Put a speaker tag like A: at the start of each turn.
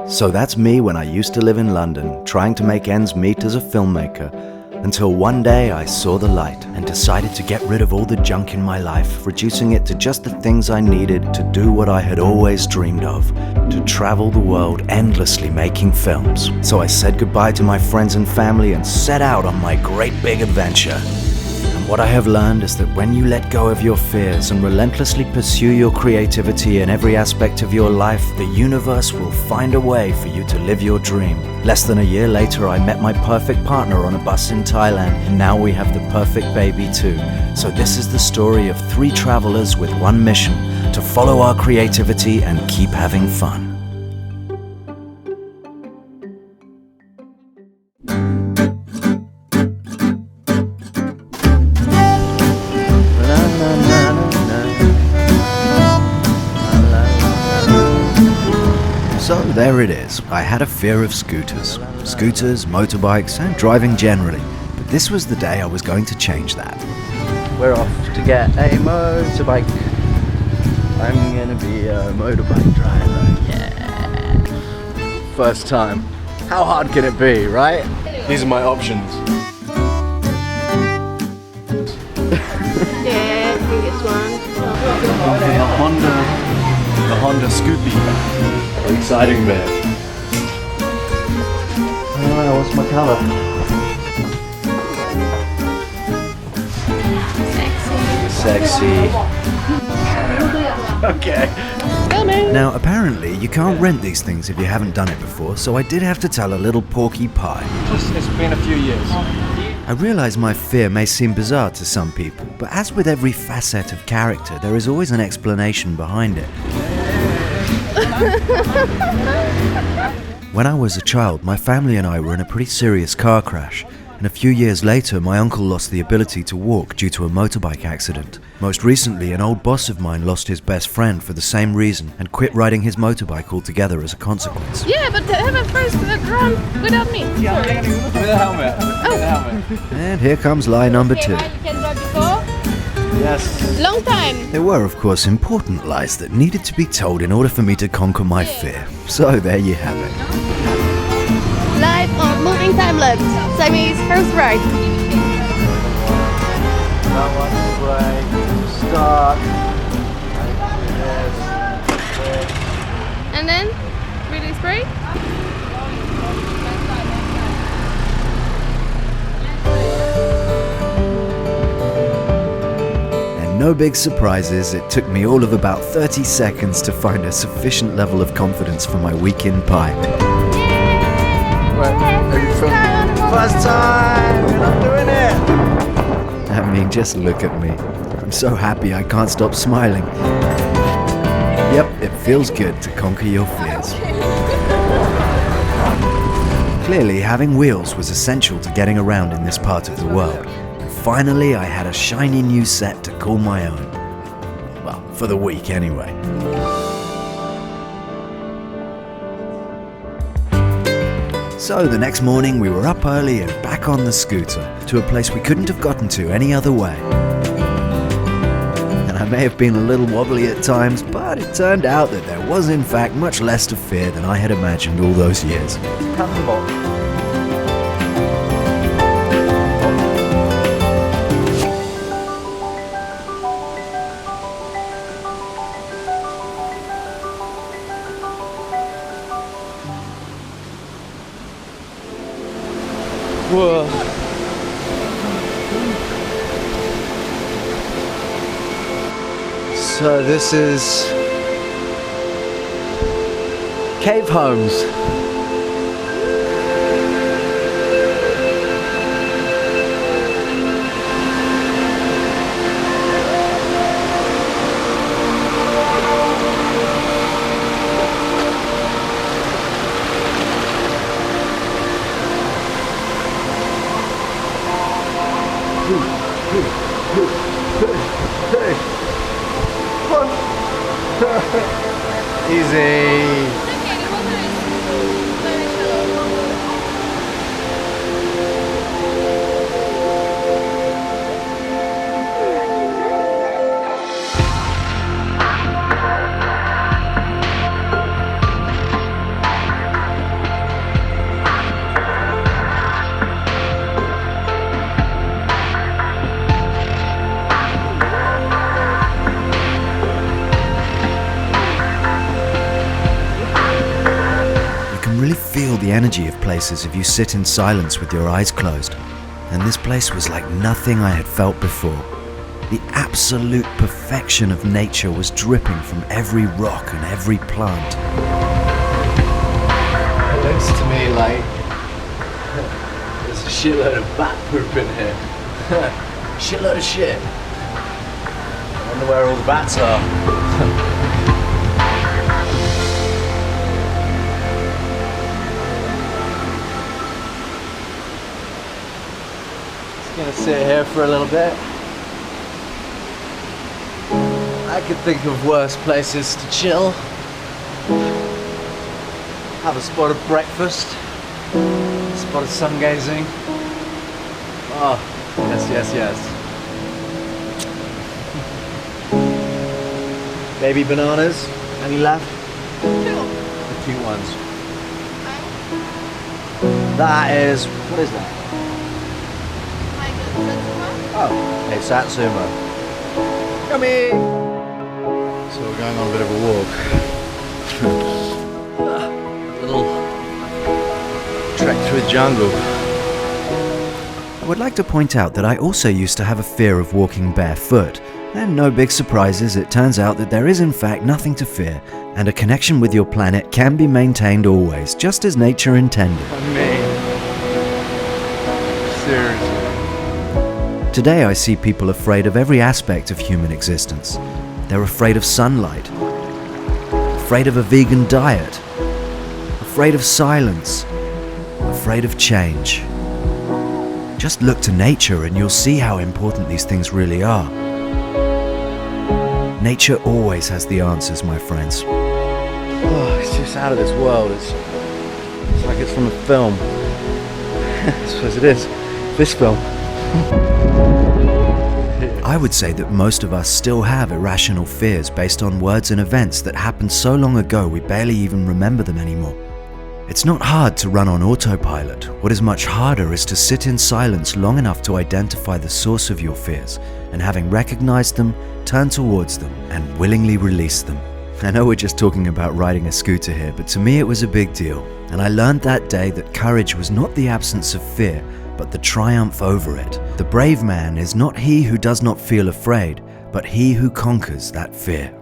A: So that's me when I used to live in London, trying to make ends meet as a filmmaker, until one day I saw the light and decided to get rid of all the junk in my life, reducing it to just the things I needed to do what I had always dreamed of, to travel the world endlessly making films. So I said goodbye to my friends and family and set out on my great big adventure. What I have learned is that when you let go of your fears and relentlessly pursue your creativity in every aspect of your life, the universe will find a way for you to live your dream. Less than a year later, I met my perfect partner on a bus in Thailand, and now we have the perfect baby too. So this is the story of 3 travelers with one mission: to follow our creativity and keep having fun. So there it is. I had a fear of scooters, motorbikes, and driving generally. But this was the day I was going to change that. We're off to get a motorbike. I'm gonna be a motorbike driver, yeah. First time. How hard can it be, right?
B: These are my options.
C: Yeah, I think it's one.
B: The Honda Scoopy. Exciting bit.
A: What's my colour? Sexy.
B: Okay.
A: Now apparently you can't rent these things if you haven't done it before, so I did have to tell a little porky pie.
B: It's been a few years.
A: I realise my fear may seem bizarre to some people, but as with every facet of character, there is always an explanation behind it. When I was a child, my family and I were in a pretty serious car crash, and a few years later my uncle lost the ability to walk due to a motorbike accident. Most recently, an old boss of mine lost his best friend for the same reason and quit riding his motorbike altogether as a consequence.
C: Yeah, but have a first run without me. Sorry.
B: With a helmet.
C: Oh.
B: With a helmet.
A: And here comes lie number 2.
C: You can drive before?
B: Yes.
C: Long time.
A: There were, of course, important lies that needed to be told in order for me to conquer my fear. So there you have it.
C: Live on moving time-lapse. Siamese first ride.
B: That one's great. Start.
C: And then release brake.
A: No big surprises, it took me all of about 30 seconds to find a sufficient level of confidence for my weekend pie.
B: First time! I'm doing it!
A: I mean, just look at me. I'm so happy I can't stop smiling. Yep, it feels good to conquer your fears. Clearly, having wheels was essential to getting around in this part of the world. Finally, I had a shiny new set to call my own. Well, for the week anyway. So the next morning we were up early and back on the scooter to a place we couldn't have gotten to any other way. And I may have been a little wobbly at times, but it turned out that there was in fact much less to fear than I had imagined all those years.
B: Pangbok. Whoa.
A: So this is Cave Homes.
B: Easy.
A: can really feel the energy of places if you sit in silence with your eyes closed. And this place was like nothing I had felt before. The absolute perfection of nature was dripping from every rock and every plant.
B: It looks to me like there's a shitload of bat poop in here. Shitload of shit. I wonder where all the bats are. Gonna sit here for a little bit. I could think of worse places to chill. Have a spot of breakfast, a spot of sun gazing. Oh, yes, yes, yes. Baby bananas, any left? The cute ones. That is, what is that? Oh, a Satsuma. Yummy! So we're going on a bit of a walk. Little trek through the jungle.
A: I would like to point out that I also used to have a fear of walking barefoot. And no big surprises, it turns out that there is in fact nothing to fear, and a connection with your planet can be maintained always, just as nature intended.
B: I mean, seriously.
A: Today I see people afraid of every aspect of human existence. They're afraid of sunlight, afraid of a vegan diet, afraid of silence, afraid of change. Just look to nature and you'll see how important these things really are. Nature always has the answers, my friends.
B: Oh, it's just out of this world. It's like it's from a film. I suppose it is. This film.
A: I would say that most of us still have irrational fears based on words and events that happened so long ago we barely even remember them anymore. It's not hard to run on autopilot. What is much harder is to sit in silence long enough to identify the source of your fears, and having recognized them, turn towards them and willingly release them. I know we're just talking about riding a scooter here, but to me it was a big deal, and I learned that day that courage was not the absence of fear, but the triumph over it. The brave man is not he who does not feel afraid, but he who conquers that fear.